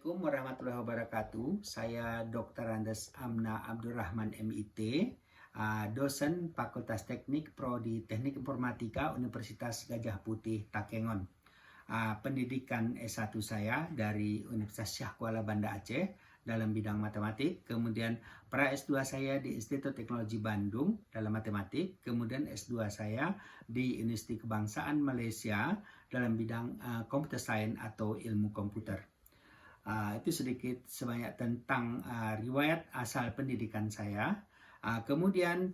Assalamualaikum warahmatullahi wabarakatuh. Saya Dr. Andes Amna Abdurrahman MIT, dosen Fakultas Teknik Prodi Teknik Informatika Universitas Gajah Putih Takengon. Pendidikan S1 saya dari Universitas Syah Kuala Banda Aceh dalam bidang matematik, kemudian pra S2 saya di Institut Teknologi Bandung dalam matematik, kemudian S2 saya di Universitas Kebangsaan Malaysia dalam bidang computer science atau ilmu komputer. Itu sedikit sebanyak tentang riwayat asal pendidikan saya. Kemudian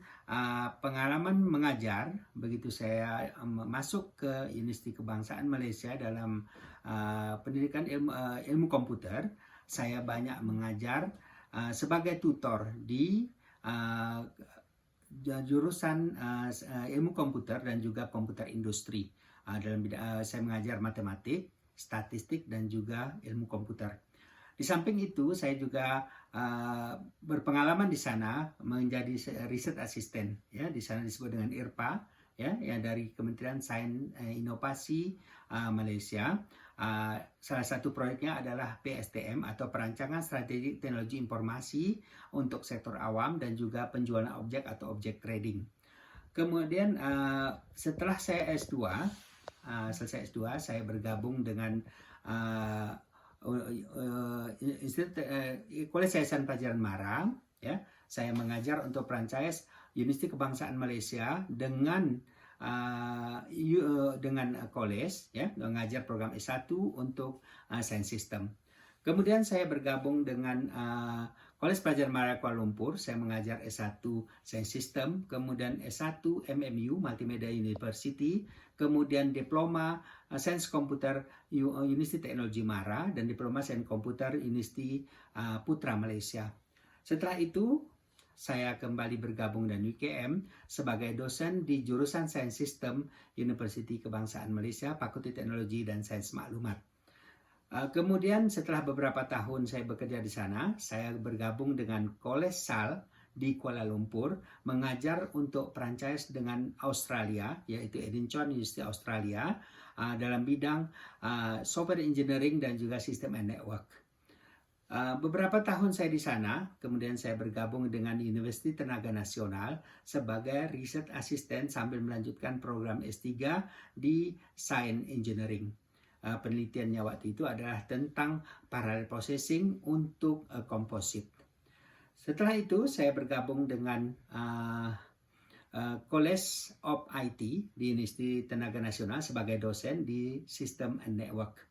pengalaman mengajar, begitu saya masuk ke Universitas Kebangsaan Malaysia dalam pendidikan ilmu komputer, saya banyak mengajar sebagai tutor di jurusan ilmu komputer dan juga komputer industri. Dalam bidang saya mengajar matematik, statistik, dan juga ilmu komputer. Di samping itu, saya juga berpengalaman di sana menjadi riset asisten. Ya, di sana disebut dengan IRPA, ya, yang dari Kementerian Sains Inovasi Malaysia. Salah satu proyeknya adalah PSTM atau Perancangan Strategi Teknologi Informasi untuk sektor awam dan juga penjualan objek atau objek trading. Kemudian setelah saya S2, selesai S2, saya bergabung dengan Kolej Yayasan Pelajaran Marang. Ya, saya mengajar untuk franchise Universitas Kebangsaan Malaysia dengan kolej, ya, mengajar program S1 untuk Science System. Kemudian saya bergabung dengan Kolej Pelajaran Marang Kuala Lumpur. Saya mengajar S1 Science System, kemudian S1 MMU Multimedia University, kemudian Diploma Sains Komputer Universitas Teknologi Mara, dan Diploma Sains Komputer Universitas Putra Malaysia. Setelah itu, saya kembali bergabung dengan UKM sebagai dosen di jurusan Sains Sistem Universitas Kebangsaan Malaysia, Fakultas Teknologi dan Sains Maklumat. Kemudian setelah beberapa tahun saya bekerja di sana, saya bergabung dengan Kolej SAL di Kuala Lumpur, mengajar untuk franchise dengan Australia, yaitu Edinson University Australia, dalam bidang software engineering dan juga sistem and network. Beberapa tahun saya di sana, kemudian saya bergabung dengan Universitas Tenaga Nasional sebagai riset asisten sambil melanjutkan program S3 di Science Engineering. Penelitiannya waktu itu adalah tentang parallel processing untuk komposit. Setelah itu saya bergabung dengan College of IT di Universitas Tenaga Nasional sebagai dosen di System and Network.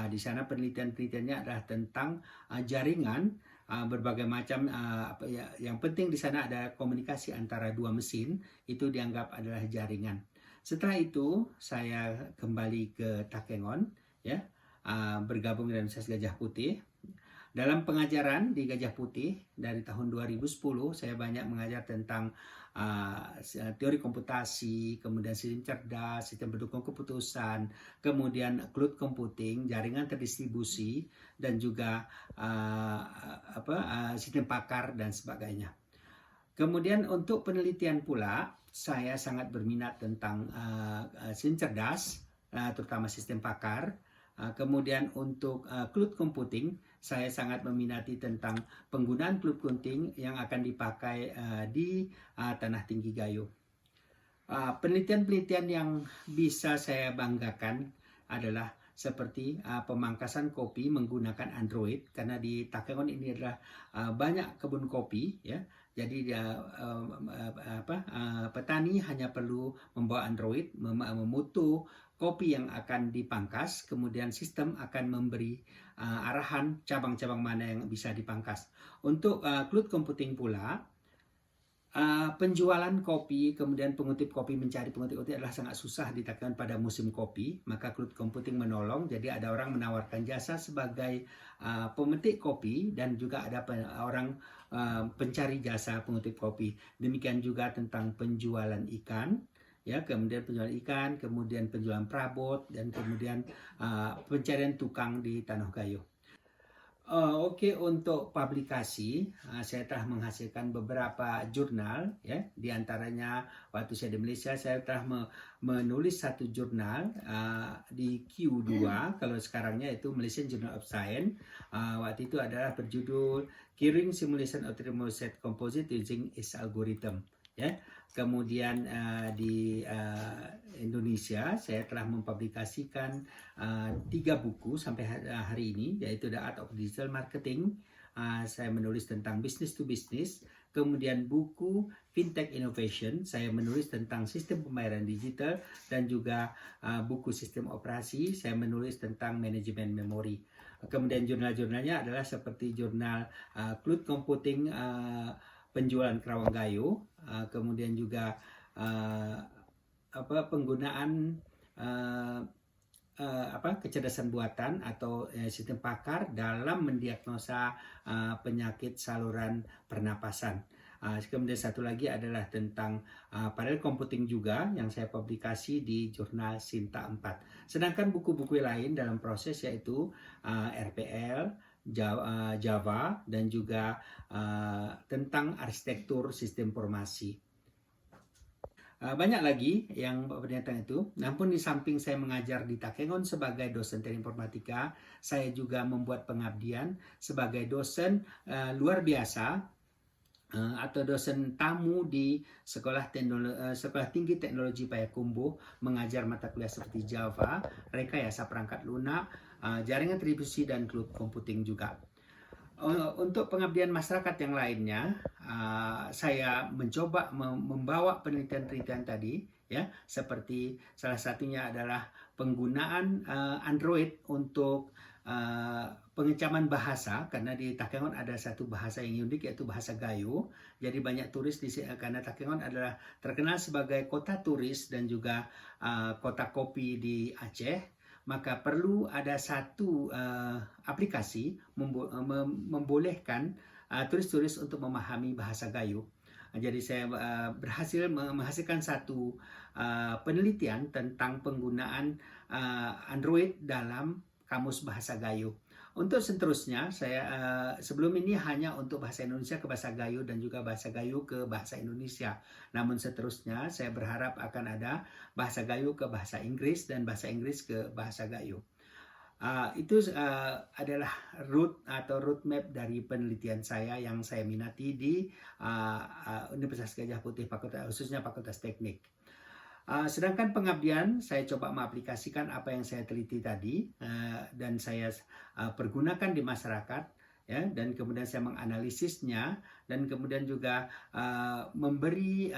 Di sana penelitiannya adalah tentang jaringan berbagai macam. Yang penting di sana ada komunikasi antara dua mesin, itu dianggap adalah jaringan. Setelah itu saya kembali ke Takengon, ya, bergabung dengan Universitas Gajah Putih. Dalam pengajaran di Gajah Putih dari tahun 2010 saya banyak mengajar tentang teori komputasi, kemudian sistem cerdas, sistem pendukung keputusan, kemudian cloud computing, jaringan terdistribusi, dan juga sistem pakar dan sebagainya. Kemudian untuk penelitian pula, saya sangat berminat tentang sistem cerdas, terutama sistem pakar. Kemudian untuk cloud computing, saya sangat meminati tentang penggunaan cloud computing yang akan dipakai di Tanah Tinggi Gayo. Penelitian-penelitian yang bisa saya banggakan adalah seperti pemangkasan kopi menggunakan Android, karena di Takengon ini adalah banyak kebun kopi, ya. Jadi petani hanya perlu membawa Android, memutu kopi yang akan dipangkas, kemudian sistem akan memberi arahan cabang-cabang mana yang bisa dipangkas. Untuk cloud computing pula, penjualan kopi, kemudian pengutip kopi, mencari pengutip kopi adalah sangat susah ditekan pada musim kopi, maka cloud computing menolong. Jadi ada orang menawarkan jasa sebagai pemetik kopi, dan juga ada orang pencari jasa pengutip kopi. Demikian juga tentang penjualan ikan, ya, kemudian penjualan ikan, kemudian penjualan perabot, dan kemudian pencarian tukang di Tanah Gayo. Oke, untuk publikasi, saya telah menghasilkan beberapa jurnal, ya. Di antaranya waktu saya di Malaysia, saya telah menulis satu jurnal di Q2, kalau sekarangnya itu Malaysian Journal of Science. Waktu itu adalah berjudul Curing Simulation of Thermoset Composite Using IS Algorithm, ya. Kemudian di Indonesia, saya telah mempublikasikan 3 buku sampai hari ini, yaitu The Art of Digital Marketing. Saya menulis tentang business to business. Kemudian buku Fintech Innovation, saya menulis tentang sistem pembayaran digital. Dan juga buku sistem operasi, saya menulis tentang manajemen memori. Kemudian jurnal-jurnalnya adalah seperti jurnal Cloud Computing, penjualan Kerawang Gayo, kemudian juga penggunaan kecerdasan buatan atau sistem pakar dalam mendiagnosa penyakit saluran pernapasan. Kemudian satu lagi adalah tentang parallel computing juga, yang saya publikasi di jurnal Sinta 4. Sedangkan buku-buku lain dalam proses yaitu RPL, Java, dan juga tentang arsitektur sistem informasi. Banyak lagi yang pernyataan itu. Namun di samping saya mengajar di Takengon sebagai dosen teknik informatika, saya juga membuat pengabdian sebagai dosen luar biasa atau dosen tamu di Sekolah Tinggi Teknologi Payakumbuh, mengajar mata kuliah seperti Java, rekayasa perangkat lunak, jaringan distribusi, dan cloud computing juga. Untuk pengabdian masyarakat yang lainnya, saya mencoba membawa penelitian-penelitian tadi, ya, seperti salah satunya adalah penggunaan Android untuk pengecaman bahasa, karena di Takengon ada satu bahasa yang unik, yaitu bahasa Gayo. Jadi banyak turis karena Takengon adalah terkenal sebagai kota turis dan juga kota kopi di Aceh. Maka perlu ada satu aplikasi membolehkan turis-turis untuk memahami bahasa Gayo. Jadi saya berhasil menghasilkan satu penelitian tentang penggunaan Android dalam kamus bahasa Gayo. Untuk seterusnya, saya sebelum ini hanya untuk bahasa Indonesia ke bahasa Gayo dan juga bahasa Gayo ke bahasa Indonesia. Namun seterusnya, saya berharap akan ada bahasa Gayo ke bahasa Inggris dan bahasa Inggris ke bahasa Gayo. Itu adalah roadmap dari penelitian saya yang saya minati di Universitas Gajah Putih, khususnya Fakultas Teknik. Sedangkan pengabdian, saya coba mengaplikasikan apa yang saya teliti tadi dan saya pergunakan di masyarakat, ya, dan kemudian saya menganalisisnya, dan kemudian juga memberi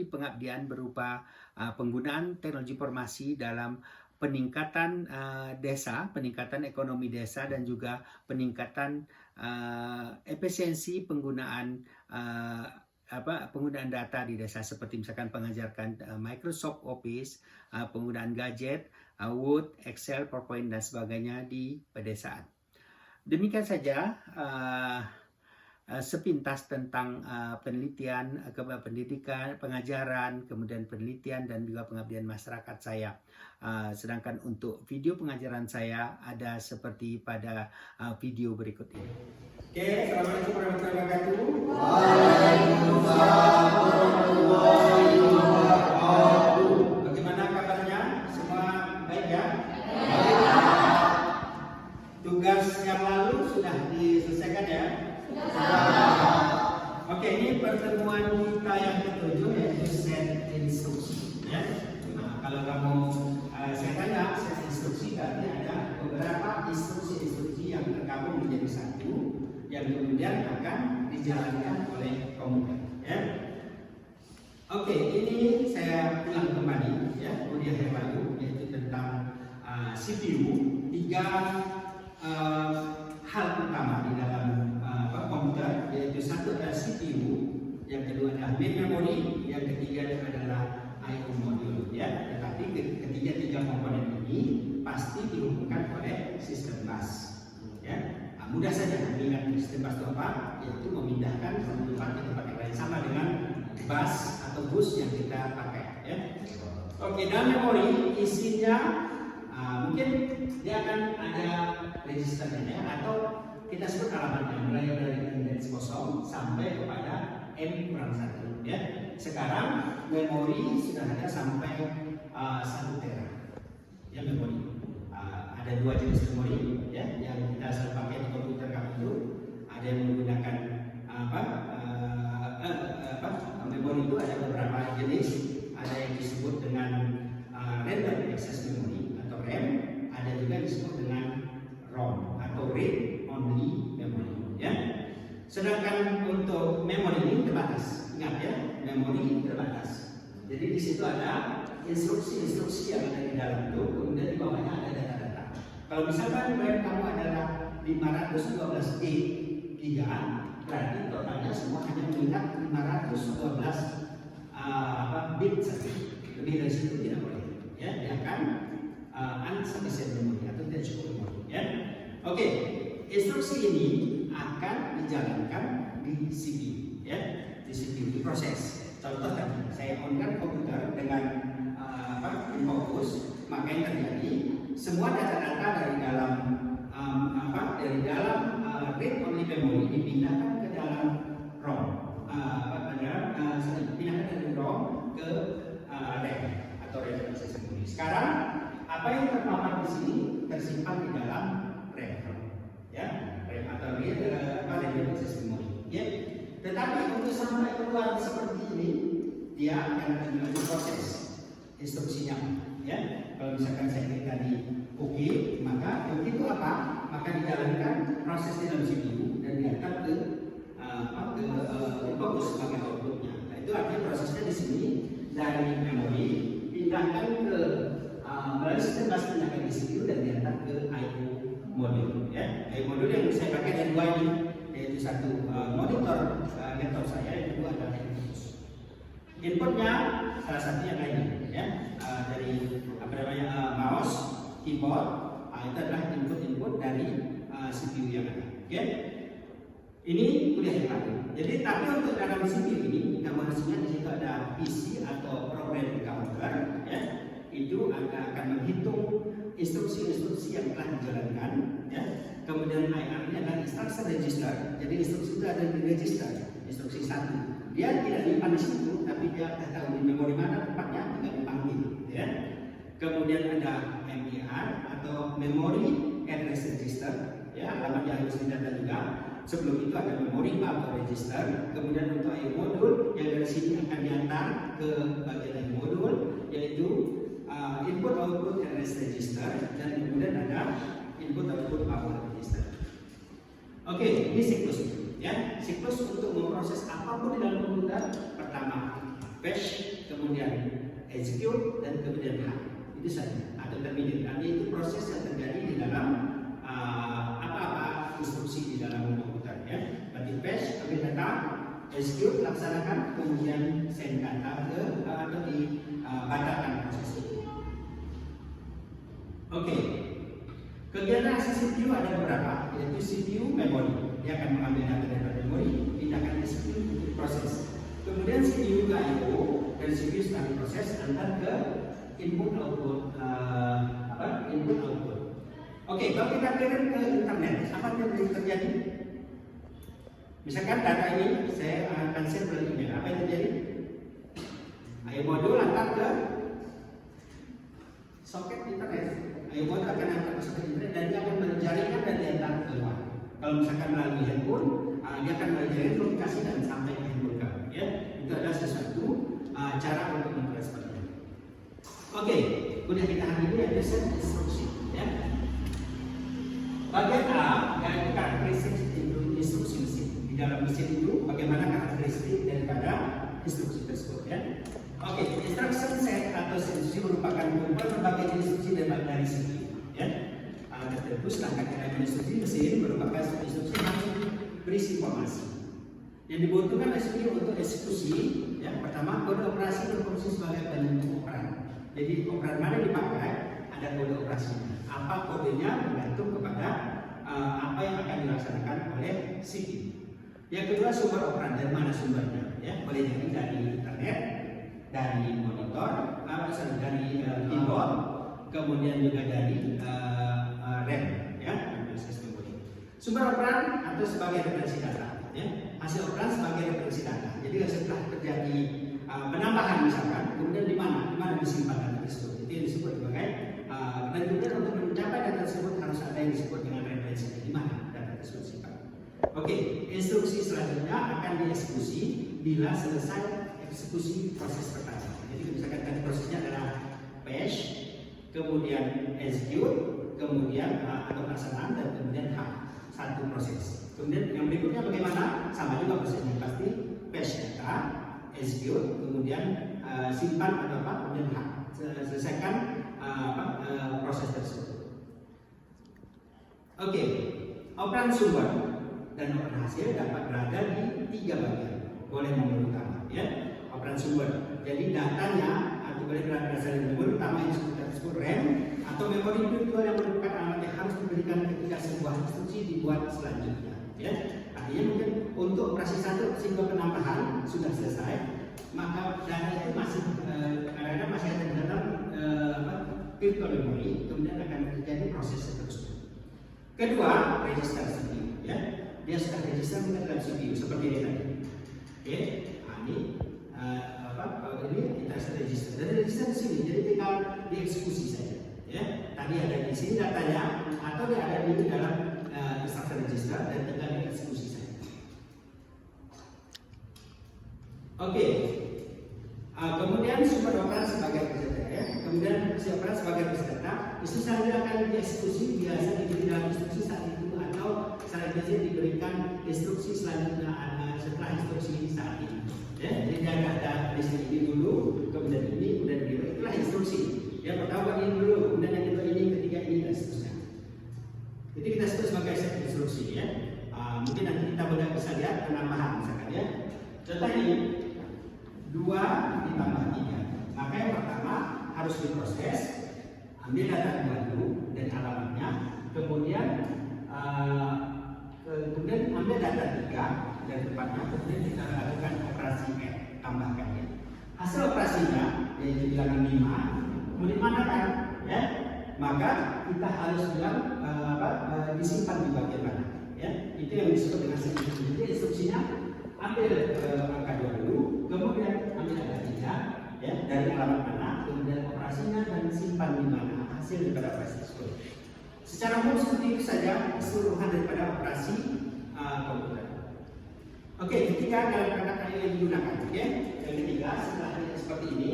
pengabdian berupa penggunaan teknologi informasi dalam peningkatan desa, peningkatan ekonomi desa, dan juga peningkatan efisiensi penggunaan penggunaan data di desa, seperti misalkan pengajarkan Microsoft Office, penggunaan gadget, Word, Excel, PowerPoint, dan sebagainya di pedesaan. Demikian saja sepintas tentang penelitian, pendidikan, pengajaran, kemudian penelitian, dan juga pengabdian masyarakat saya. Sedangkan untuk video pengajaran saya ada seperti pada video berikut ini. Oke, Assalamualaikum warahmatullahi wabarakatuh. Waalaikumsalam warahmatullahi wabarakatuh. Bagaimana kabarnya? Semua baik ya? Tugas yang lalu sudah diselesaikan ya? Oke, ini pertemuan kita yang ketujuh, yaitu set instruksi, ya. Nah, kalau kamu saya tanya set instruksi, berarti ada beberapa instruksi-instruksi yang tergabung menjadi satu, yang kemudian akan dijalankan oleh komputer, ya. Oke, ini saya ulang kembali, ya, kuliah yang lalu, yaitu tentang CPU. 3 hal utama di dalam komputer, yaitu satu adalah CPU, yang kedua adalah main memory, yang ketiga adalah I/O module, ya. Tetapi ketiga komponen ini pasti dihubungkan oleh sistem bus, ya. Mudah saja mengingat sistem bus itu apa, yaitu memindahkan satu tempat ke tempat yang lain, sama dengan bus atau bus yang kita pakai, ya. Oke, dalam memori isinya mungkin dia akan ada registernya atau kita sebut alamatnya mulai dari indeks 0 sampai kepada n-1 ya. Sekarang memori sudah ada sampai 1 tera ya memori. Ada 2 jenis memori ya yang kita selalu pakai di komputer kami itu. Ada yang menggunakan memori itu ada beberapa jenis. Ada yang disebut dengan random access memory atau RAM, ada juga disebut dengan ROM atau read only memory ya. Sedangkan untuk memori ini terbatas. Ingat ya, memori terbatas. Jadi di situ ada instruksi-instruksi yang ada di dalam itu, kemudian di bawahnya ada data-data. Kalau misalkan RAM kamu adalah 512 giga, berarti totalnya semua hanya mengingat 512 bit saja. Lebih dari situ tidak boleh. Ya, dia akan insufficient memory atau tidak cukup memori. Ya, oke. Instruksi ini akan dijalankan di CPU, ya, di CPU diproses. Contoh tadi, saya on-kan komputer dengan fokus, maka yang terjadi semua data-data dari dalam read only memory dipindahkan ke dalam ROM, dipindahkan dari ROM ke RAM atau random access memory. Sekarang apa yang terpapar di sini tersimpan di dalam RAM, ya, RAM atau random access memory. Ya. Tetapi untuk sampai keluar seperti ini, dia akan diproses instruksinya. Ya, kalau misalkan saya klik tadi cookie, maka cookie itu apa? Maka dijalankan proses di dalam CPU dan diangkat ke fokus sebagai outputnya. Nah, itu artinya prosesnya di sini dari memori pindahkan ke melalui sistem bus pindahkan di CPU dan diangkat ke I/O modul. Ya, I/O modul yang saya pakai ada 2 ini, yaitu satu monitor laptop saya, yang kedua adalah inputnya salah satunya kayak ini, ya, dari mouse, keyboard, itu adalah input dari CPU yang ada. Oke, ini kuliah yang lain. Jadi tapi untuk dalam CPU ini kamu harus ingat di situ ada PC atau program counter, ya, itu akan menghitung instruksi-instruksi yang telah dijalankan, ya. Kemudian IR ini adalah instruction register. Jadi instruksi itu ada di register, instruksi 1. Dia tidak disimpan di situ, tapi dia tidak tahu di memori mana tempatnya, tidak dipanggil, ya. Kemudian ada MER atau memory address register, ya, alamat yang harus didata juga. Sebelum itu ada memory atau register. Kemudian untuk IO modul yang dari sini akan diantar ke bagian IO modul, yaitu input output address register, dan kemudian ada input output power register. Oke, ini siklus, ya. Siklus untuk memproses apapun di dalam komputer, pertama fetch, kemudian execute, dan kemudian run. Itu saja, atau terminate. Artinya itu proses yang terjadi di dalam apa-apa instruksi di dalam komputer, ya. Berarti fetch, ambil data, execute, laksanakan, kemudian send data ke atau dibatalkan proses itu. Oke. Kegiatan akses CPU ada beberapa, yaitu CPU memory. Dia akan mengambil data dari memori, pindahkan ke CPU untuk diproses. Kemudian CPU ke I/O dan CPU setelah diproses antar ke input output input output. Oke, kalau kita kirim ke internet, apa yang terjadi? Misalkan data ini saya akan share melalui email, apa yang terjadi? I/O modul antar ke soket internet. I/O modul akan antar ke soket internet dan dia akan menjaringkan dan diantar keluar. Kalau misalkan melalui handphone, dia akan menjaring komunikasi dan sampai ke handphone kamu. Ya, itu adalah sesuatu cara untuk mentransfernya. Oke, kuliah kita hari ini ada set instruksi, ya. Bagian A yaitu karakteristik instruksi mesin. Di dalam mesin itu bagaimana karakteristik daripada instruksi tersebut, ya. Oke, instruction set atau instruksi merupakan kumpulan berbagai instruksi dari CPU, ya. Tentu sedangkan elemen instruksi mesin merupakan instruksi yang berisi informasi. Yang dibutuhkan CPU untuk eksekusi, ya. Pertama, kode operasi berfungsi sebagai penentu operan. Jadi operan mana dipakai ada kode operasinya. Apa kodenya bergantung kepada apa yang akan dilaksanakan oleh CPU. Yang kedua, sumber operan, dari mana sumbernya, ya. Boleh jadi dari internet, dari monitor, dari keyboard, kemudian juga dari RAM, ya, Sumber operan atau sebagai referensi data, ya. Hasil operan sebagai referensi data. Jadi setelah terjadi penambahan misalkan, kemudian di mana disimpan data tersebut, itu yang disebut sebagai dan kemudian untuk mencapai data tersebut harus ada yang disebut dengan referensi, di mana data tersebut disimpan. Oke, instruksi selanjutnya akan dieksekusi bila selesai eksekusi proses pertama. Jadi misalkan tadi prosesnya adalah batch, kemudian execute, kemudian atau pelaksanaan, dan kemudian satu proses. Kemudian yang berikutnya bagaimana? Sama juga prosesnya, pasti batch data, execute, kemudian simpan atau apa, kemudian selesaikan proses tersebut. Oke, operan sumber dan operan hasil dapat berada di 3 bagian. Boleh memilih utama, ya. Operan sumber. Jadi datanya atau boleh berasal dari memori utama yang kita sebut RAM atau memori virtual yang merupakan alat yang harus diberikan ketika sebuah instruksi dibuat selanjutnya. Ya, artinya mungkin untuk operasi 1 sehingga penambahan sudah selesai, maka data itu masih kadang-kadang masih ada di dalam virtual memory, kemudian akan terjadi proses seterusnya. Kedua, register CPU, ya, dia sudah register ke dalam CPU seperti ini tadi. Oke, ini kita sudah register. Dari register di sini, jadi tinggal dieksekusi saja. Ya, tadi ada di sini datanya, atau dia ada di dalam instruction register dan tinggal dieksekusi saja. Oke, kemudian sumber operan sebagai peserta, ya. Kemudian si operan sebagai peserta, instruksi selanjutnya akan dieksekusi biasa diberi dalam instruksi saat itu atau selanjutnya diberikan instruksi selanjutnya setelah instruksi saat ini. Ya, jadi ada di sini ini dulu, kemudian ini, kemudian ini, itulah instruksi. Ya, pertama ini dulu, kemudian yang kedua ini, ketiga ini, dan seterusnya. Jadi kita sebut sebagai set instruksi, ya. Mungkin nanti kita bisa lihat penambahan misalkan, ya. Contoh ini 2 ditambah 3. Maka yang pertama harus diproses, ambil data 2 dulu dan alamatnya, kemudian ambil data 3 dari tempatnya, kemudian kita lakukan operasi tambahkan, ya. Hasil operasinya yaitu bilangan 5, kemudian mana kan, ya, maka kita harus bilang disimpan di bagian mana, ya. Itu yang disebut dengan instruksi. Jadi instruksinya ambil angka 2 dulu, kemudian ambil data 3, ya, dari alamat mana, kemudian operasinya dan simpan di mana hasil daripada operasi tersebut. Secara umum seperti itu saja keseluruhan daripada operasi komputer. Oke, ketiga dalam kata-kata yang digunakan, ya. Yang ketiga, setelah seperti ini,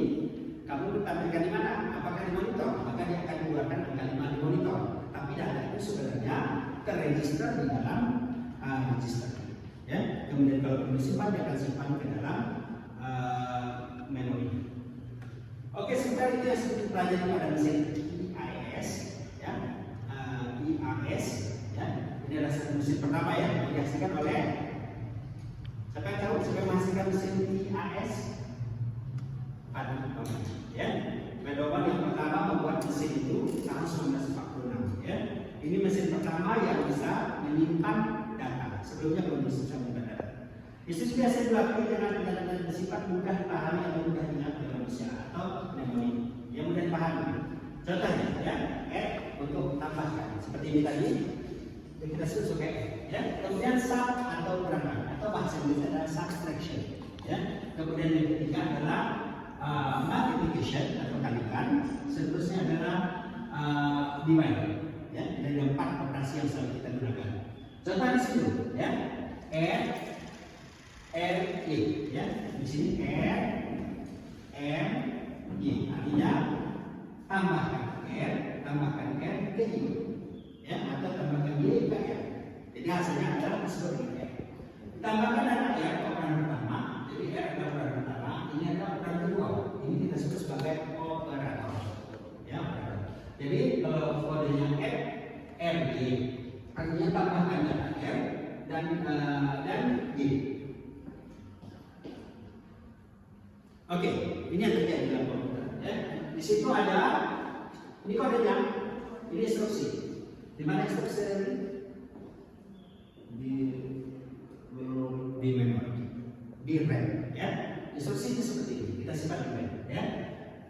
kamu tampilkan di mana? Apakah di monitor? Maka dia akan mengeluarkan angka 5 di monitor. Tapi data itu sebenarnya terregister di dalam register. Ya. Kemudian kalau disimpan, dia akan simpan ke dalam memori. Oke, sebentar itu yang sedikit pelajari pada mesin IIS, ya. IIS, ya. Ini adalah satu mesin pertama ya, yang dihasilkan oleh siapa yang tahu siapa yang menghasilkan mesin IIS? Ya, Pedoman yang pertama membuat mesin itu tahun 1946. Ya, ini mesin pertama yang bisa menyimpan data. Sebelumnya belum bisa menyimpan data. Itu biasa dilakukan dengan data bersifat mudah dipahami atau mudah diingat oleh manusia atau memori yang mudah dipahami. Contohnya, ya, untuk tambahkan seperti ini tadi, yang kita sebut sebagai ya. Kemudian sub atau kurangan atau bahasa Inggris adalah subtraction. Ya, kemudian yang ketiga adalah multiplication atau kalikan, seterusnya adalah divide, ya, dari 4 operasi yang selalu kita gunakan. Contoh di sini, ya, R, E, ya, di sini R, M, Y, artinya tambahkan R ke Y, ya, atau tambahkan Y ke R. Jadi hasilnya adalah seperti ini. Tambahkan data R operan pertama, jadi R adalah operan pertama, ini adalah operan kedua. Ini kita sebut sebagai operator. Ya, operator. Jadi kalau kodenya RG, artinya tambahkan data R dan Y. Oke, ini yang terjadi dalam komputer. Ya. Di situ ada ini kodenya, ini instruksi. Di mana instruksi di memori, di RAM, ya. Instruksi itu seperti ini, kita simpan di RAM, ya.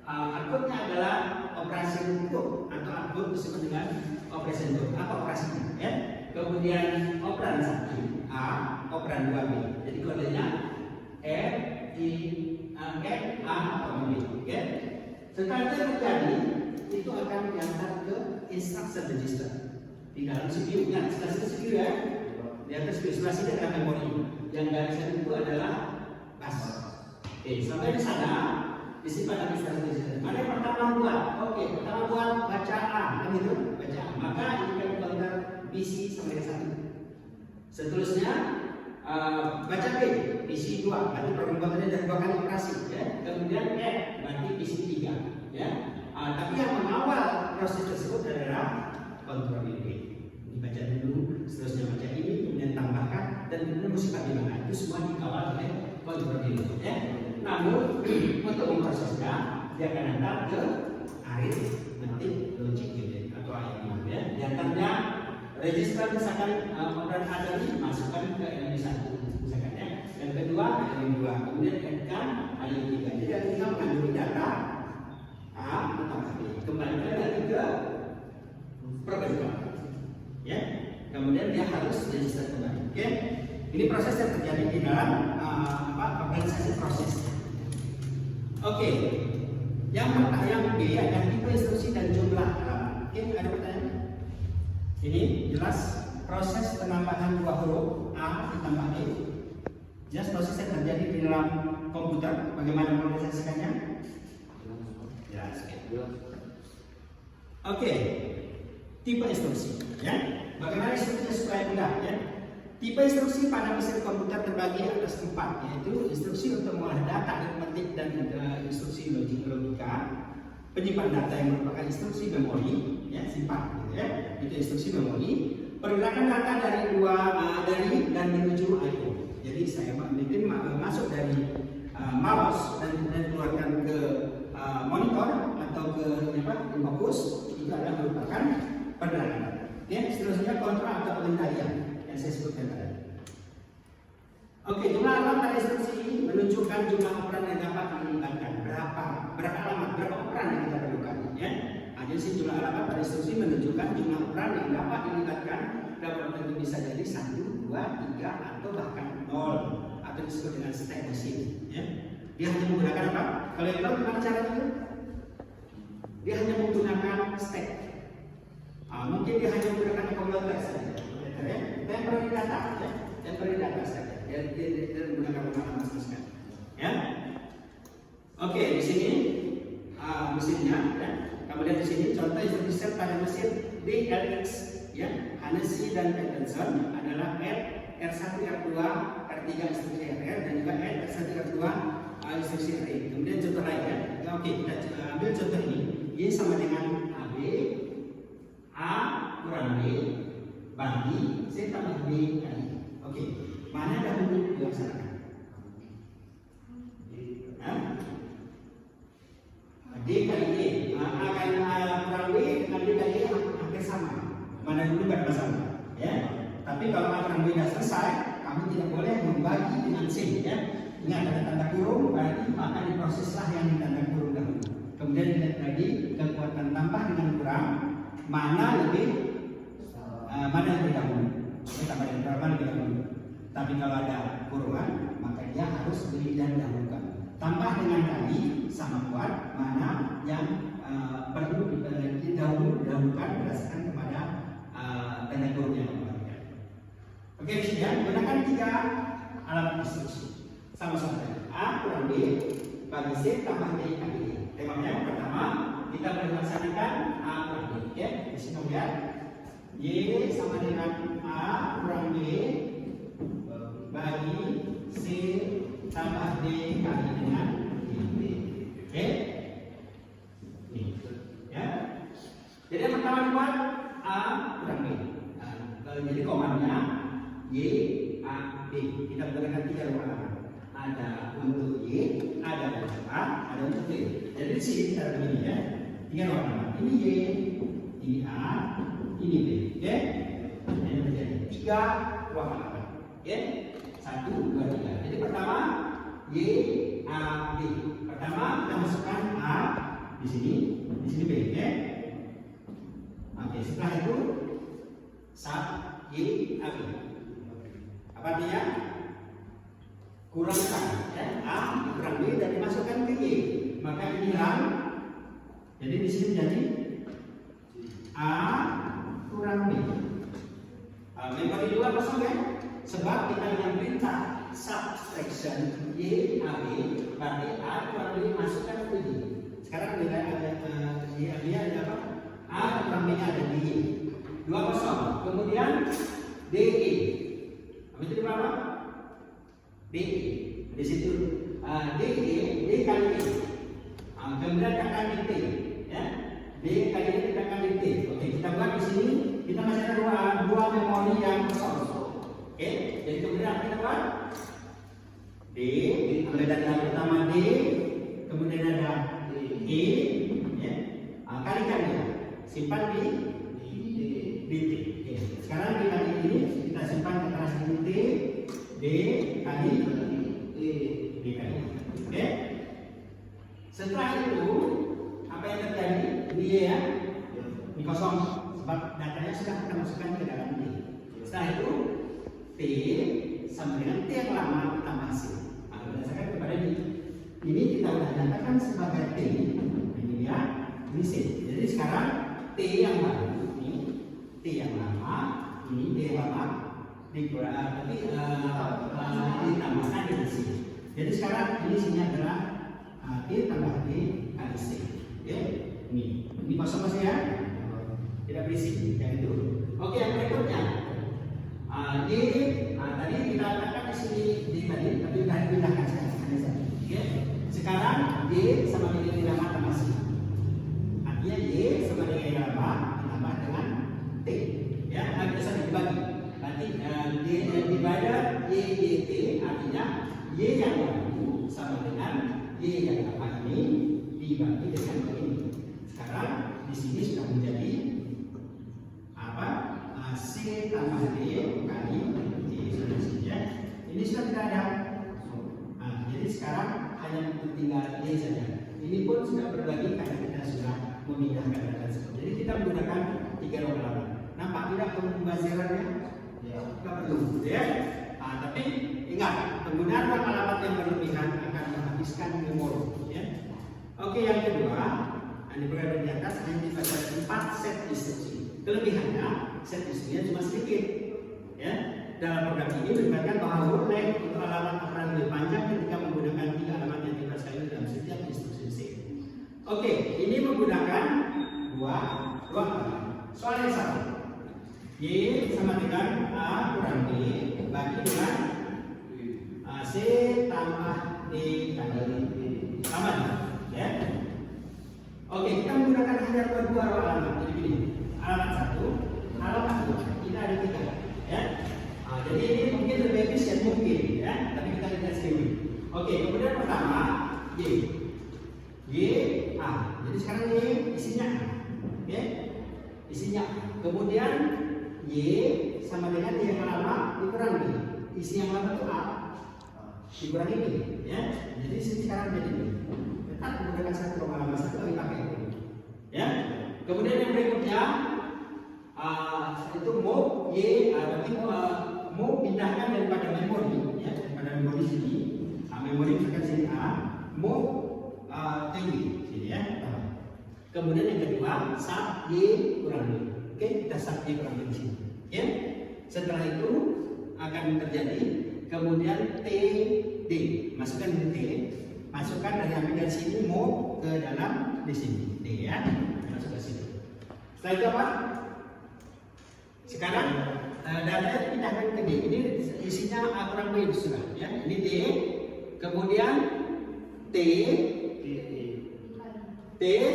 Outputnya adalah operasi untuk atau output disebut dengan operation untuk apa operasinya, ya. Kemudian operan 1 A, operan 2 B. Jadi kodenya F, I, F, A atau B. Oke. Setelah itu terjadi, itu akan diantar ke instruction register di dalam CPU. Nah, setelah CPU ya, di atas CPU sebelah sini adalah memori. Yang garisan itu adalah bus. Oke, sampai di sana disimpan dalam instruction register. Mana yang pertama buat? Oke, pertama buat baca A, kan itu baca A. Maka ini kan counter PC sampai 1. Seterusnya baca B, PC 2, berarti program ada 2 kali operasi ya. Kemudian F, berarti PC 3 ya. Tapi yang mengawal proses tersebut adalah kontrol ini. Dibaca dulu, seterusnya baca ini, kemudian tambahkan, dan kemudian mesti bagaimana. Itu semua dikawal oleh kontrol ini ya. Namun untuk memprosesnya dia akan antar ke arithmetic logic unit atau ALU ya. Diantaranya register misalkan operan A tadi masukkan ke LM 1 misalkan ya. Yang kedua LM 2, kemudian addkan LM 3. Jadi kita mengandung data A ditambah B. Kembalikan lagi ke program ya. Kemudian dia harus register kembali. Oke. Ini proses yang terjadi di dalam organisasi proses. Oke. Yang B adalah tipe instruksi dan jumlah halaman. Oke, ada pertanyaan? Ini jelas proses penambahan 2 huruf A ditambah B. Jelas proses yang terjadi di dalam komputer. Bagaimana mengoperasikannya? Jelas. Oke. Tipe instruksi ya. Bagaimana instruksi supaya mudah ya? Tipe instruksi pada mesin komputer terbagi atas 4, yaitu instruksi untuk mengolah data aritmetik dan instruksi logika, penyimpan data yang merupakan instruksi memori, ya simpan, gitu ya. Itu instruksi memori. Pergerakan data dari dan menuju I/O. Jadi saya mungkin masuk dari mouse dan keluarkan ke monitor atau ke fokus, itu adalah merupakan pergerakan data. Ya, seterusnya kontrol atau pengendalian yang saya sebutkan tadi. Oke, jumlah alamat pada instruksi ini menunjukkan jumlah operan yang dapat dilibatkan. Berapa alamat, berapa operan yang kita perlukan. Ya, jadi jumlah alamat pada instruksi menunjukkan jumlah operan yang dapat dilibatkan. Dapat tentu bisa jadi 1, 2, 3 atau bahkan 0 atau disebut dengan stack machine. Ya, dia hanya menggunakan apa? Kalau yang tahu gimana caranya? Dia hanya menggunakan stack. Mungkin dia hanya menggunakan akumulator saja, temporary data, ya, temporary data saja. Dia menggunakan pemahaman sekali, ya. Oke, di sini mesinnya, ya. Kemudian di sini contoh instruksi set pada mesin DLX, ya, Hennessy dan Peterson adalah R1, R2, R3 instruksi RR dan juga R1, R2 instruksi RE. Kemudian contoh lain, ya. Oke, kita ambil contoh ini. Ini sama dengan AB. A kurang B bagi C tambah B kali. Oke, mana dahulu dilaksanakan? D kali E. A kali A kurang B dengan B kali E hampir sama. Mana dulu gak masalah, ya. Tapi kalau A kurang B sudah selesai, kamu tidak boleh membagi dengan C, ya. Ingat ada tanda kurung, berarti maka diproseslah yang ditanda kurung dahulu. Kemudian dilihat lagi kekuatan tambah dengan kurang. Mana lebih dahulu? Tambah dengan berapa lebih dahulu? Tapi kalau ada kurungan, maka dia harus didahulukan. Tambah dengan kali sama kuat, mana yang perlu didahulukan berdasarkan kepada tanda kurung yang diberikan. Oke, ya, gunakan 3 alamat instruksi sama-sama. A kurang B bagi C tambah B kali E. Temanya yang pertama kita melaksanakan A kurang B. Ya, di sini lihat Y sama dengan A kurang B bagi C tambah D kali dengan B. Oke? Ini. Ya. Jadi yang pertama dibuat A kurang B. Jadi komanya Y A B. Kita menggunakan 3 ruang alamat. Ada untuk Y, ada untuk A, ada untuk B. Jadi di sini kita begini ya. 3 ruang alamat. Ini Y, ini A, ini B. Oke? Ini menjadi 3 ruang alamat. Oke? 1, 2, 3. Jadi pertama Y, A, B. Pertama kita masukkan A di sini B. Oke? Oke, setelah itu Y, A, B. Apa artinya? Kurangkan ya, A dikurang B dan dimasukkan ke Y. Maka ini hilang. Jadi di sini jadi A kurang B. Memori 2 kosong ya. Sebab kita dengan perintah subtraction Y A B, berarti A kurang B masukkan ke Y. Sekarang nilai Y A B ada apa? A kurang B ada di Y. 2 kosong. Kemudian DE. Itu berapa? DE. Di situ DE, D kali E. Kemudian kita kali T, ya. D kali E kita kali T. Oke, kita buat di sini. Kita masih ada dua memori yang kosong. Oke, jadi kemudian kita buat D, ambil data pertama D, kemudian ada E, ya. Kalikan ya. Simpan di T. Oke. Sekarang dikali ini kita simpan ke atas di T, D kali E, D kali. Oke. Setelah itu apa yang terjadi? Ini ya, ini kosong sebab datanya sudah kita masukkan ke dalam D. Setelah itu T sama dengan T yang lama tambah C. Berdasarkan kepada ini kita sudah nyatakan sebagai T. Ini dia, ini C. Jadi sekarang T yang baru ini T yang lama, ini T yang lama ditambahkan dengan C. Jadi sekarang ini sini adalah T tambah D kali C. Oke, ini kosong masih ya, tidak berisi yang itu. Oke, yang berikutnya D, tadi kita katakan di sini D tadi, tapi sudah dipindahkan sekarang. Oke, sekarang D sama dengan D lama tambah C. Artinya Y sama dengan Y lama ditambah dengan T. Ya, bisa dibagi. Berarti D divided Y T artinya Y yang baru sama dengan Y yang lama ini dibagi dengan ini. Sekarang di sini sudah menjadi apa? C tambah D kali D sudah saja. Ini sudah tidak ada. Jadi sekarang hanya tinggal D saja. Ini pun sudah berbagi karena kita sudah memindahkan data tersebut. Jadi kita menggunakan 3 row halaman. Nampak tidak pembazirannya? Ya, tidak perlu, ya. Tapi ingat, penggunaan row halaman yang berlebihan akan menghabiskan memori. Ya. Oke, yang kedua, di program di atas hanya dibaca 4 set instruksi. Kelebihannya, set instruksinya cuma sedikit. Ya. Dalam program ini melibatkan bahwa word length untuk halaman akan lebih panjang ketika menggunakan 3 halaman yang dibaca dalam setiap instruksi C. Oke, ini menggunakan dua halaman. Soal yang satu, Y sama dengan A kurang D bagi dengan C tambah D kali D. Sama ya. Oke, kita menggunakan hanya dua halaman. Jadi begini, halaman 1, halaman 2. Kita ada 3 ya. Jadi ini mungkin lebih efisien mungkin ya, tapi kita lihat sendiri. Oke, kemudian pertama Y A. Jadi sekarang Y isinya A. Oke. Isinya A. Kemudian Y sama dengan Y yang lama dikurang B. Isi yang lama itu A dikurangi B ya. Jadi sekarang jadi B. Tetap menggunakan satu halaman satu lagi pakai itu. Ya. Kemudian yang berikutnya itu move Y berarti mau pindahkan daripada memori ya, daripada memori sini. Memori misalkan sini A, mau tinggi sini ya. Kemudian yang kedua sub Y kurang B. Oke, kita sub Y kurang B di sini. Ya. Setelah itu akan terjadi kemudian T D. Masukkan di T, masukkan dari ambil dari sini mau ke dalam di sini D ya. Masuk ke sini. Setelah itu apa? Sekarang data dipindahkan ke D. Ini isinya A kurang B sudah ya. Ini D. Kemudian T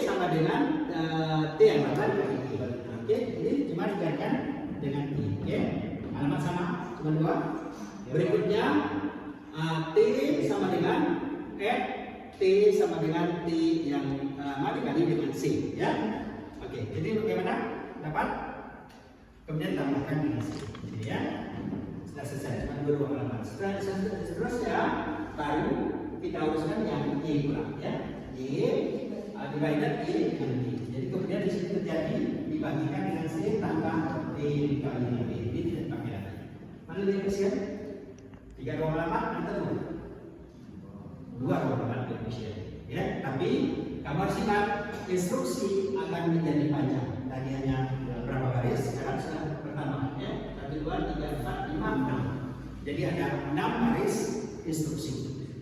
sama dengan T yang lama kali T. Oke, ini cuma digantikan dengan T. Oke, alamat sama cuma 2. Berikutnya T sama dengan T sama dengan T yang lama dikali dengan C ya. Oke, jadi bagaimana? Dapat? Kemudian tambahkan dengan C. Jadi ya. Sudah selesai, cuma 2 halaman. Seterusnya baru kita uruskan yang Y kurang ya. Y divided Y dengan D. Jadi kemudian di sini terjadi dibagikan dengan C tambah D dikali D. ini tidak dipakai lagi. Mana dia koefisien? 3 ruang halaman atau 2 ruang halaman koefisien. Ya, tapi kamu harus ingat instruksi akan menjadi panjang. Tadi hanya berapa baris, sekarang sudah bertambah. Ya, 1, 2, 3, 4, 5, 6. Jadi ada 6 baris instruksi.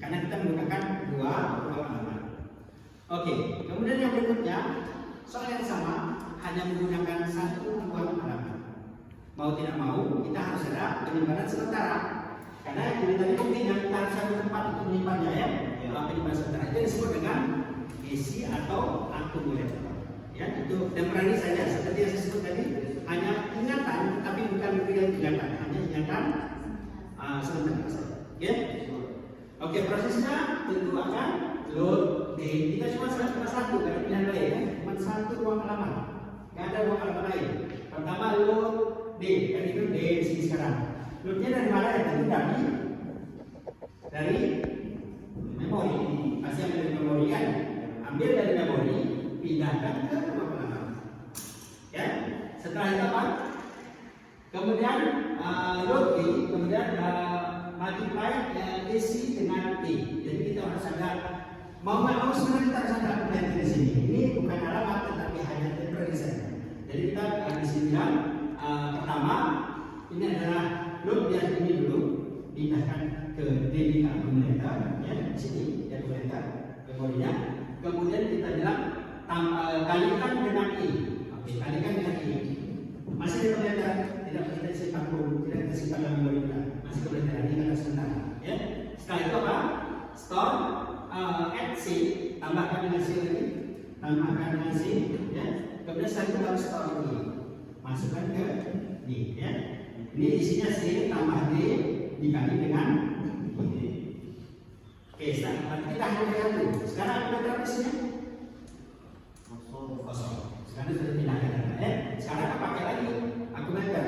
Karena kita menggunakan 2 ruang halaman. Oke, kemudian yang berikutnya soal yang sama hanya menggunakan 1 ruang halaman. Mau tidak mau kita harus ada penyimpanan sementara. Karena yang tadi buktinya kita harus satu tempat untuk menyimpannya ya. Penyimpanan sementara itu disebut dengan AC atau akumulator. Ya, itu temporary saja seperti yang saya sebut tadi, hanya ingatan tapi bukan real ingatan, hanya ingatan sementara saja. Ya. Oke, prosesnya tentu akan load D. Kita cuma satu karena pilihan lain ya. Cuma 1 ruang halaman. Nggak ada ruang halaman lain. Pertama load D, kan itu D di sini sekarang. Loadnya dari mana ya? Tentu dari memori. Pasti ambil dari memori kan. Ambil dari memori, pindahkan ke ruang halaman. Ya. Setelah itu apa? Kemudian load D, kemudian multiply AC dengan E. Jadi kita harus ada mau nggak mau sebenarnya kita harus ada akumulator di sini. Ini bukan alamat tetapi hanya temporary saja. Jadi kita di sini bilang pertama ini adalah load yang ini dulu pindahkan ke DB akumulator ya di sini di akumulator memorinya. Kemudian kita bilang kalikan dengan E. Oke, kalikan dengan E. Masih di akumulator, tidak kita simpan dulu, tidak kita simpan dalam memori kita. Masih akumulator ini kata sebentar. Ya. Setelah itu apa? Store add C, tambahkan dengan C lagi, tambahkan dengan C, ya. Kemudian setelah itu baru store ini, masukkan ke D, ya. Ini isinya C tambah D dikali dengan D. Oke, sekarang kita hanya satu. Sekarang ada berapa isinya? Kosong. Sekarang sudah pindahkan, ya. Sekarang apa pakai lagi? Akumulator.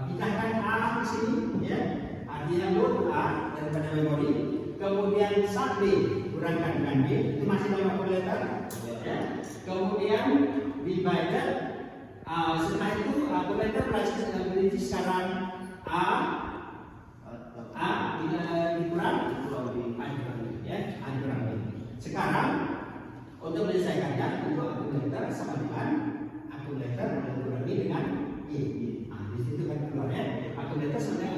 Pindahkan A ke sini, ya. Artinya load A daripada memori. Kemudian sub D kurangkan dengan D, itu masih dalam akumulator. Ya. Kemudian divided. Setelah itu akumulator berarti sekarang A dikurang ya, A dikurang B. Sekarang untuk menyelesaikannya untuk akumulator sama dengan akumulator dikurangi dengan Y. Di situ kan keluar ya. Akumulator sama dengan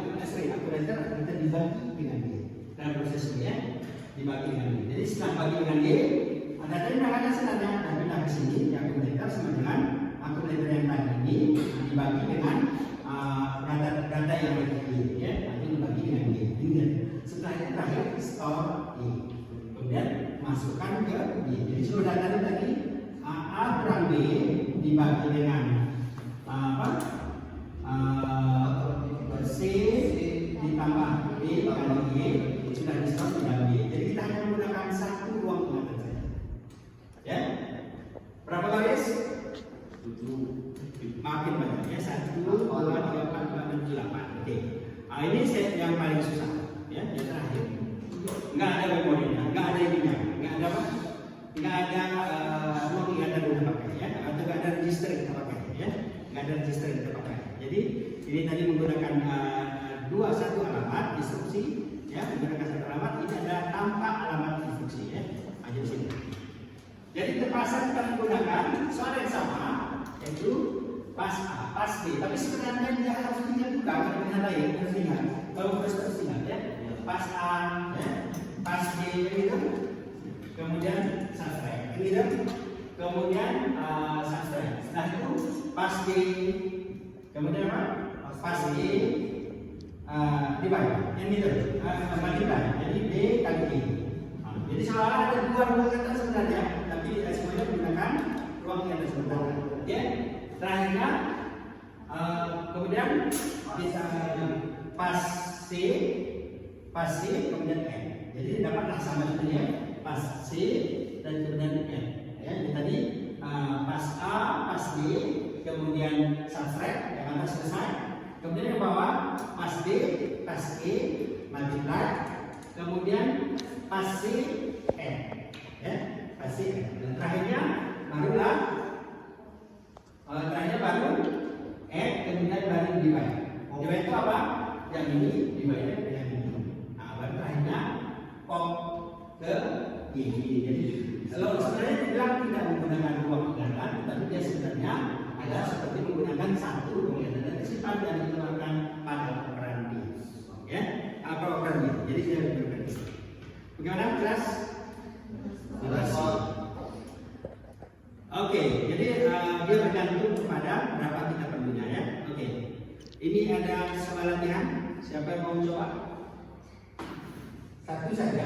akumulator kita dibagi dengan Y. Dalam proses ini ya, dibagi dengan D. Jadi setelah bagi dengan D, ada tadi namanya sebenarnya dan pindah ke sini, yang akumulator sama dengan akumulator yang tadi ini dibagi dengan data yang ada di ya, nanti dibagi dengan D. Setelah itu terakhir store D. Kemudian masukkan ke D. Jadi seluruh data tadi A kurang B dibagi dengan C ditambah B kali Y sudah di store di dalam Y. Jadi kita hanya menggunakan 1 ruang halaman saja. Ya. Berapa baris? 7. Makin banyak ya. 1, 2, 3, 4, 5, 6, 7, 8. Oke. Ini set yang paling susah. Ya, yang terakhir. Enggak ada memorinya, enggak ada ininya, enggak ada apa? Enggak ada ruang ingatan yang kita pakai ya. Atau enggak ada register yang kita pakai ya. Enggak ada register yang kita pakai. Jadi ini tadi menggunakan 1 alamat instruksi ya, menggunakan 1 alamat. Ini ada tanpa alamat instruksi ya. Aja di sini. Jadi terpaksa kita menggunakan soal yang sama yaitu pas A, pas B. Tapi sebenarnya dia harus diingat juga kalau dengan lain harus diingat. Kalau harus diingat ya. Pas A ya, pas B itu. Kemudian subtract. Gitu. Kemudian subtract. Setelah itu pas B. Kemudian apa? Pas D divide. Yang itu multiply. Jadi D kali D. Jadi seolah-olah ada 2 ruang ingatan sebenarnya, tapi semuanya menggunakan ruang ingatan sebenarnya. Ya. Terakhirnya kemudian bisa pas C kemudian N. Jadi dapatlah sama sebenarnya pas C dan kemudian N. Ya, jadi tadi pas A, pas D, kemudian subtract yang atas selesai. Kemudian yang bawah pas D, pas E, multiply, kemudian pas C N. Ya, pas C N. Dan terakhirnya baru X kemudian baru divide. Divide itu apa? Yang ini divide dengan ini. Nah, baru akhirnya pop ke ini. Jadi kalau sebenarnya dibilang tidak menggunakan dua pegangan, tapi dia sebenarnya adalah seperti menggunakan satu pegangan dan simpan dan dikeluarkan pada peran bis. Ya, apa peran bis? Jadi dia menggunakan itu. Bagaimana jelas? Jelas. Oke, jadi dia bergantung kepada berapa kita perlunya ya. Oke, ini ada soal latihan. Siapa yang mau coba? Satu saja.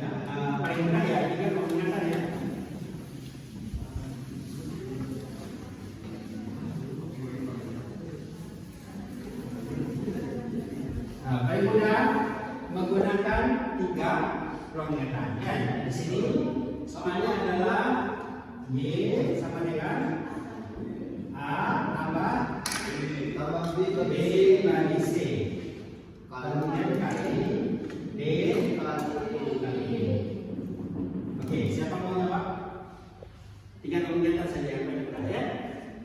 Ya, paling mudah ya. Tiga pengingatan ya. Paling mudah menggunakan tiga pengingatan. Ya, di sini soalnya adalah Y sama dengan A tambah B bagi C. Kemudian kali D kali E. Oke, siapa mau jawab? Tiga kemudian saja yang paling mudah ya.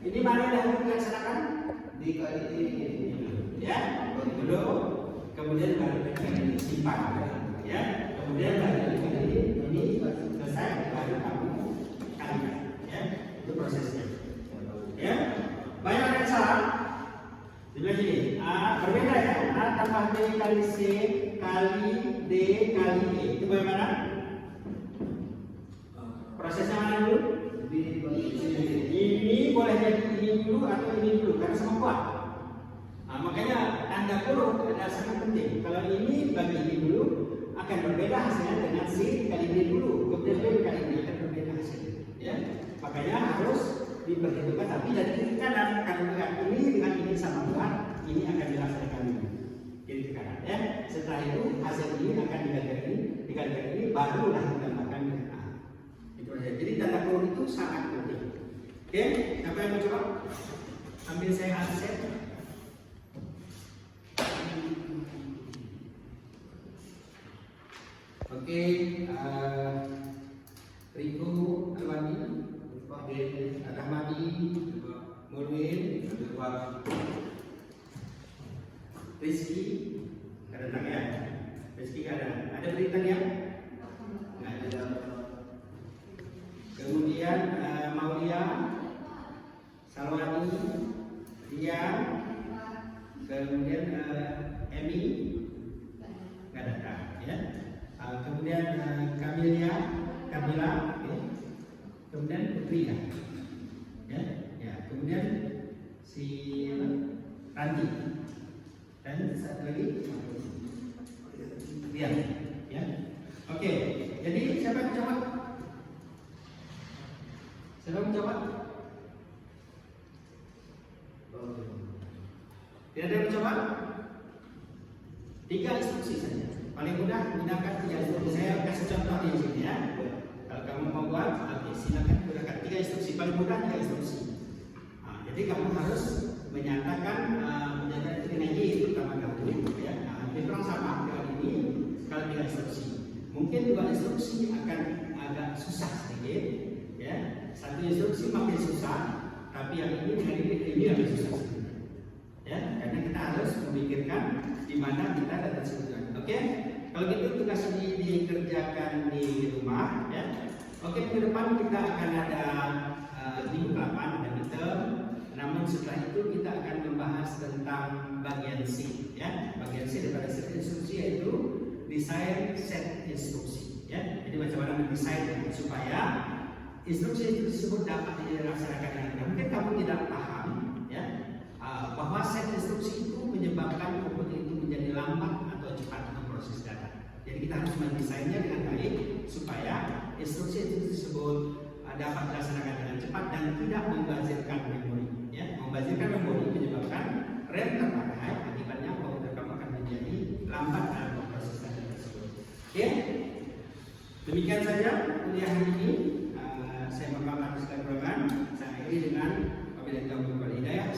Ini mana yang dilaksanakan? D kali E. Ya, dulu. Kemudian baru kali simpan. Ya, kemudian baru kali ini selesai baru kamu kalikan. Ya, itu prosesnya. Ya, banyak yang salah. Jadi gini, berbeda ya. A tambah B kali C kali D kali E. Itu bagaimana? Prosesnya mana dulu? Ini boleh jadi ini dulu atau ini dulu karena sama kuat. Makanya tanda kurung adalah sangat penting. Kalau ini bagi ini dulu akan berbeda hasilnya dengan C kali D dulu. Kemudian B kali D akan berbeda hasilnya. Ya, makanya harus diperhitungkan. Tapi dari kiri kanan kalau ini dengan ini sama kuat, ini akan dilaksanakan ini kiri kanan. Ya, setelah itu hasil ini akan dikali ini, barulah ditambahkan dengan A. Itu aja. Jadi tanda kurung itu sangat penting. Oke, siapa yang mau coba? Ambil saya aset. Oke, Riko, Alwani, Rahmadi, Murwin, Rizky, ada tak ya? Rizky ada berita ya? Nggak ada. Kemudian Maulia, Salwani, Dia, kemudian Emi, nggak datang ya. Kemudian Kamila, okay. Kemudian Putri ya, kemudian si Ranti dan satu lagi Rian, ya. Oke, jadi siapa yang mencoba? Siapa yang mencoba? Tidak ada yang mencoba? 3 instruksi saja. Paling mudah gunakan 3 instruksi. Saya kasih contoh di sini ya. Kalau kamu mau buat, oke, silakan gunakan 3 instruksi. Paling mudah 3 instruksi. Jadi kamu harus menyatakan menjaga itu dengan Y pertama kali. Ya, lebih kurang sama kali ini kalau 3 instruksi. Mungkin 2 instruksi akan agak susah sedikit. Ya, 1 instruksi makin susah, tapi yang ini dengan ini lebih susah. Ya, karena kita harus memikirkan di mana kita datang sebutkan. Oke, kalau gitu tugas ini dikerjakan di rumah. Ya, oke, minggu depan kita akan ada minggu 8 ada midterm. Namun setelah itu kita akan membahas tentang bagian C. Ya, bagian C daripada set instruksi yaitu desain set instruksi. Ya, jadi bagaimana mendesain supaya instruksi tersebut dapat dilaksanakan dengan mudah. Mungkin kamu tidak paham, ya, bahwa set instruksi itu menyebabkan komputer itu menjadi lambat atau cepat memproses data. Jadi kita harus mendesainnya dengan baik supaya instruksi tersebut dapat dilaksanakan dengan cepat dan tidak membazirkan memori. Ya, membazirkan memori menyebabkan RAM terpakai, akibatnya komputer kamu akan menjadi lambat dalam memproses data tersebut. Oke, demikian saja kuliah hari ini. Saya mohon maaf atas kekurangan. Saya akhiri dengan wabillahi taufiq wal hidayah.